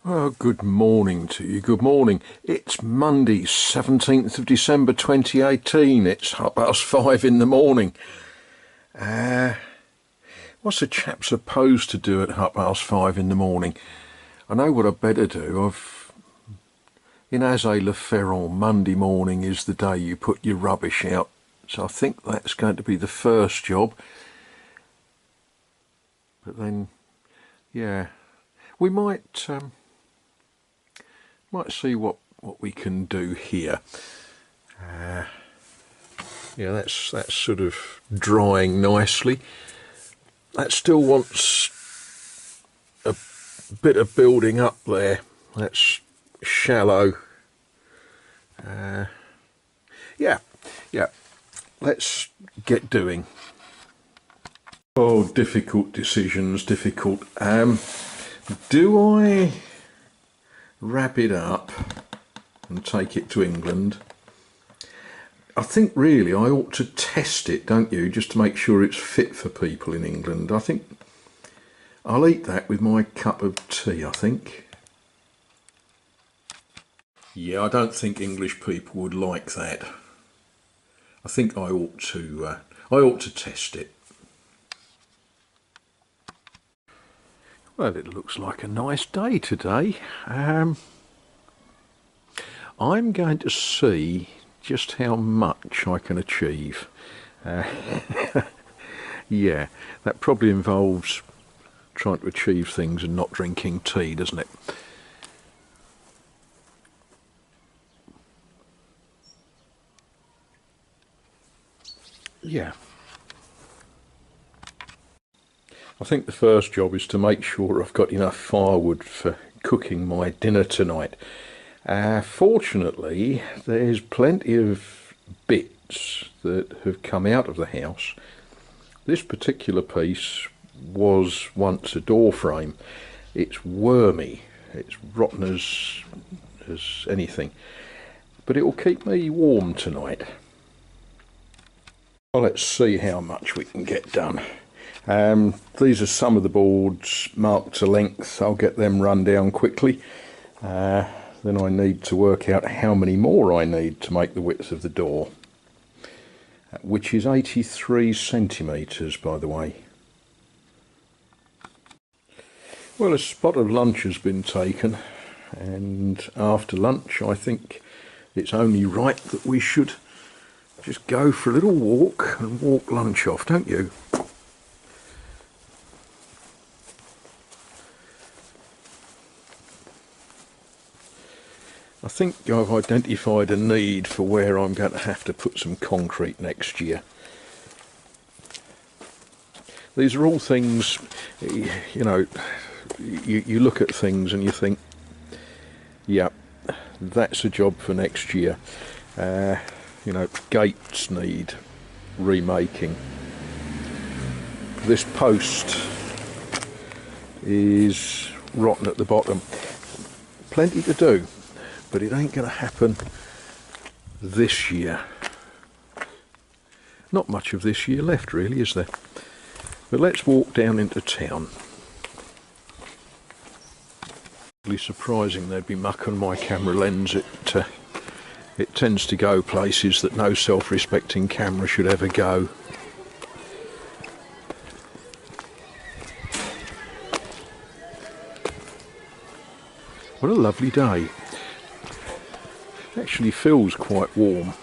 Well, good morning to you. Good morning. It's Monday, 17th of December 2018. It's 5:30 in the morning. What's a chap supposed to do at 5:30 in the morning? I know what I'd better do. In Azay Le Ferron, Monday morning is the day you put your rubbish out. So I think that's going to be the first job. But then, yeah, we might see what we can do here. Yeah, that's sort of drying nicely. That still wants a bit of building up there. That's shallow. Yeah. Let's get doing. Oh, difficult decisions, difficult. Do I wrap it up and take it to England? I think really I ought to test it, don't you, just to make sure it's fit for people in England. I think I'll eat that with my cup of tea, I think. Yeah, I don't think English people would like that. I think I ought to test it. Well, it looks like a nice day today. I'm going to see just how much I can achieve. Yeah, that probably involves trying to achieve things and not drinking tea, doesn't it? Yeah. I think the first job is to make sure I've got enough firewood for cooking my dinner tonight. Fortunately, there's plenty of bits that have come out of the house. This particular piece was once a door frame. It's wormy. It's rotten as anything. But it will keep me warm tonight. Well, let's see how much we can get done. These are some of the boards marked to length. I'll get them run down quickly. Then I need to work out how many more I need to make the width of the door, which is 83 centimetres, by the way. Well, a spot of lunch has been taken, and after lunch I think it's only right that we should just go for a little walk and walk lunch off, don't you? I think I've identified a need for where I'm going to have to put some concrete next year. These are all things, you know, you look at things and you think, yeah, that's a job for next year. You know, gates need remaking. This post is rotten at the bottom. Plenty to do. But it ain't going to happen this year. Not much of this year left, really, is there? But let's walk down into town. Really surprising there'd be muck on my camera lens. It tends to go places that no self-respecting camera should ever go. What a lovely day. Actually feels quite warm.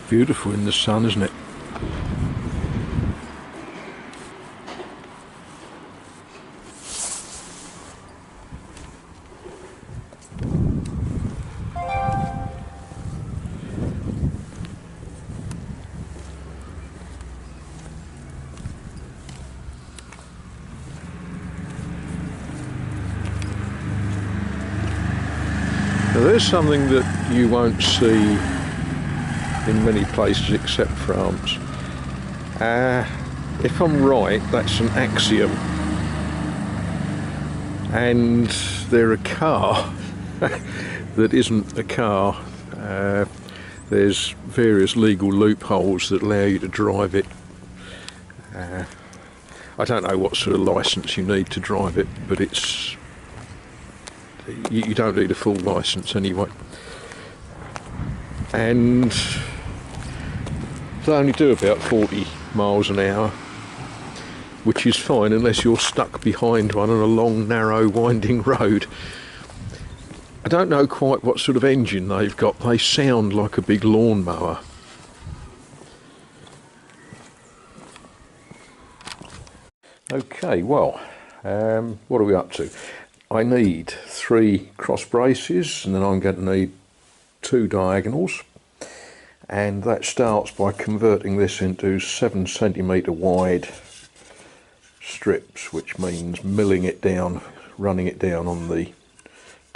Beautiful in the sun, isn't it? Now, there's something that you won't see in many places except France. If I'm right, that's an axiom. and they're a car that isn't a car. There's various legal loopholes that allow you to drive it. I don't know what sort of licence you need to drive it, but you don't need a full licence anyway. And they only do about 40 miles an hour, which is fine unless you're stuck behind one on a long, narrow, winding road. I don't know quite what sort of engine they've got. They sound like a big lawnmower. Okay, well, what are we up to? I need 3 cross braces, and then I'm going to need 2 diagonals, and that starts by converting this into 7 centimetre wide strips, which means milling it down, running it down on the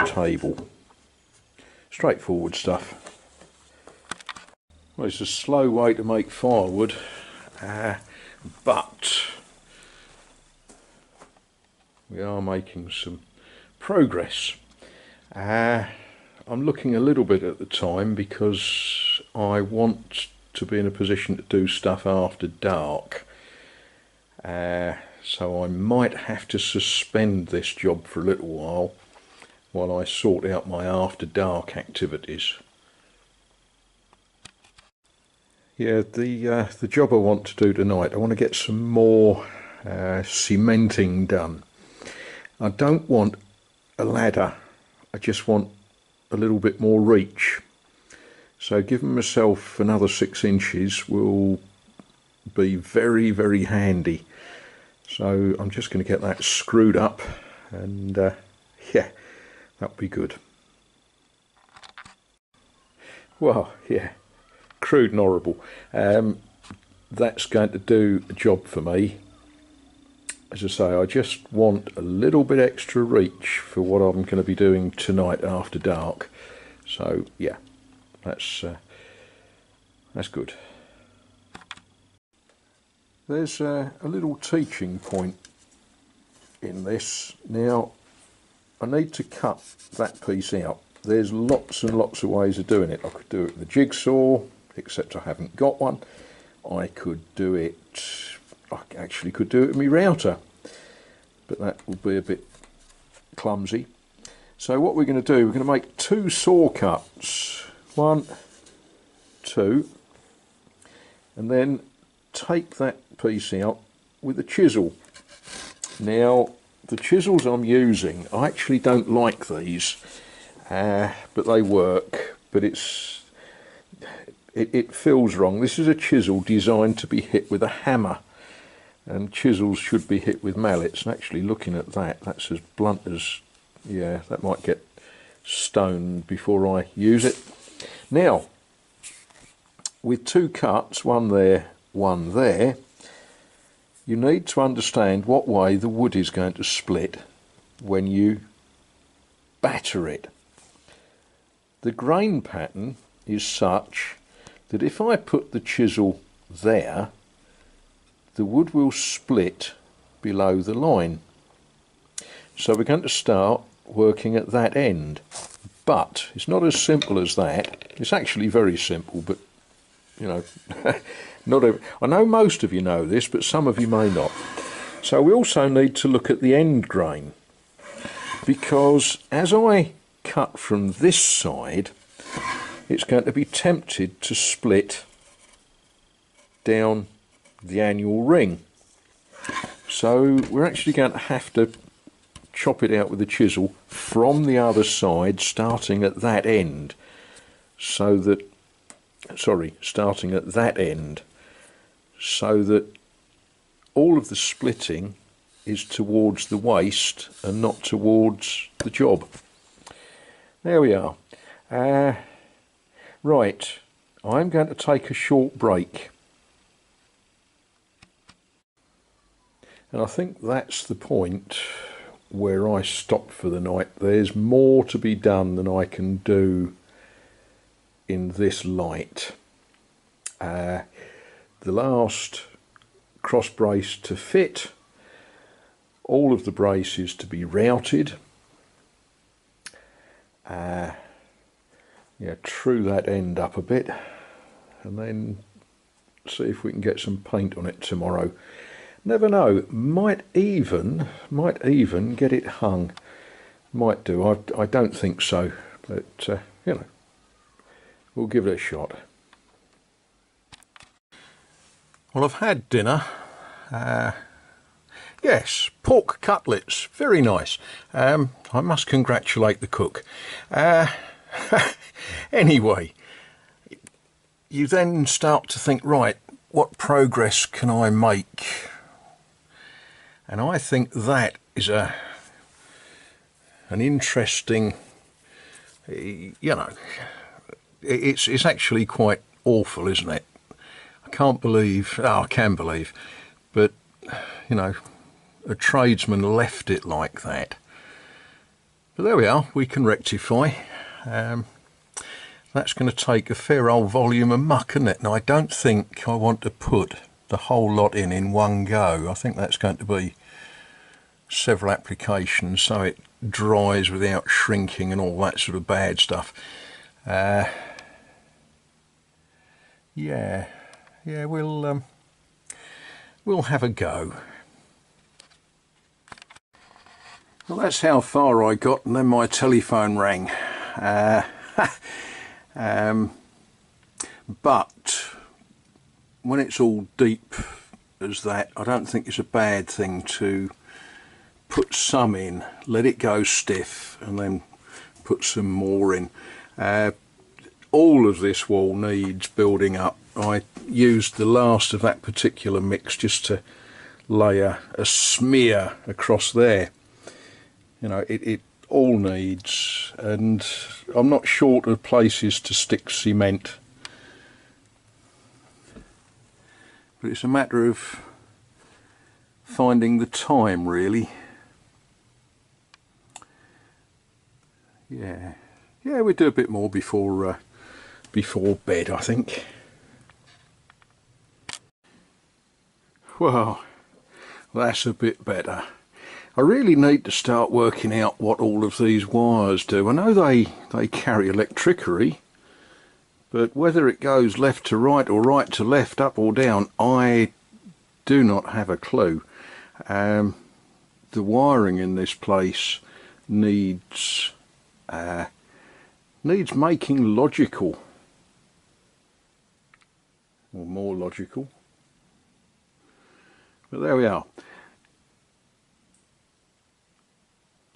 table. Straightforward stuff. Well, it's a slow way to make firewood, but we are making some progress. I'm looking a little bit at the time because I want to be in a position to do stuff after dark. So I might have to suspend this job for a little while I sort out my after dark activities. Yeah, the job I want to do tonight, I want to get some more cementing done. I don't want a ladder, I just want a little bit more reach. So giving myself another 6 inches will be very, very handy. So I'm just going to get that screwed up, and yeah, that'll be good. Well, yeah, crude and horrible. That's going to do a job for me. As I say, I just want a little bit extra reach for what I'm going to be doing tonight after dark. So yeah, that's good. There's a little teaching point in this. Now, I need to cut that piece out. There's lots and lots of ways of doing it. I could do it with a jigsaw, except I haven't got one. I could do it, I actually could do it with my router, but that will be a bit clumsy. So what we're going to do, we're going to make 2 saw cuts. 1, 2, and then take that piece out with a chisel. Now, the chisels I'm using, I actually don't like these, but they work, but it feels wrong. This is a chisel designed to be hit with a hammer, and chisels should be hit with mallets. And actually looking at that, that's as blunt as, yeah, that might get stoned before I use it. Now, with 2 cuts, one there, one there, you need to understand what way the wood is going to split when you batter it. The grain pattern is such that if I put the chisel there, the wood will split below the line. So we're going to start working at that end. But it's not as simple as that. It's actually very simple, but you know, I know most of you know this, but some of you may not. So we also need to look at the end grain, because as I cut from this side, it's going to be tempted to split down the annual ring. So we're actually going to have to chop it out with a chisel from the other side, starting at that end, so that, starting at that end, so that all of the splitting is towards the waste and not towards the job. There we are. Right, I'm going to take a short break. And I think that's the point where I stop for the night. There's more to be done than I can do in this light. The last cross brace to fit all of the braces to be routed. Yeah, true that end up a bit, and then see if we can get some paint on it tomorrow. Never know, might even get it hung. Might do. I don't think so, but you know, we'll give it a shot. Well, I've had dinner. Yes, pork cutlets, very nice. I must congratulate the cook. Anyway, you then start to think, right, what progress can I make? And I think that is an interesting, you know, it's actually quite awful, isn't it? I can't believe, oh, I can believe, but, you know, a tradesman left it like that. But there we are, we can rectify. That's going to take a fair old volume of muck, isn't it? And I don't think I want to put the whole lot in one go. I think that's going to be several applications so it dries without shrinking and all that sort of bad stuff. Yeah, we'll have a go. Well, that's how far I got, and then my telephone rang. But when it's all deep as that, I don't think it's a bad thing to put some in, let it go stiff, and then put some more in. All of this wall needs building up. I used the last of that particular mix just to lay a smear across there. You know, it all needs, and I'm not short of places to stick cement, but it's a matter of finding the time, really. Yeah, we do a bit more before bed, I think. Well, that's a bit better. I really need to start working out what all of these wires do. I know they carry electricity, but whether it goes left to right or right to left, up or down, I do not have a clue. The wiring in this place needs making logical, or more logical. But there we are.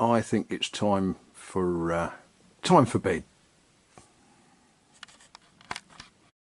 I think it's time for bed.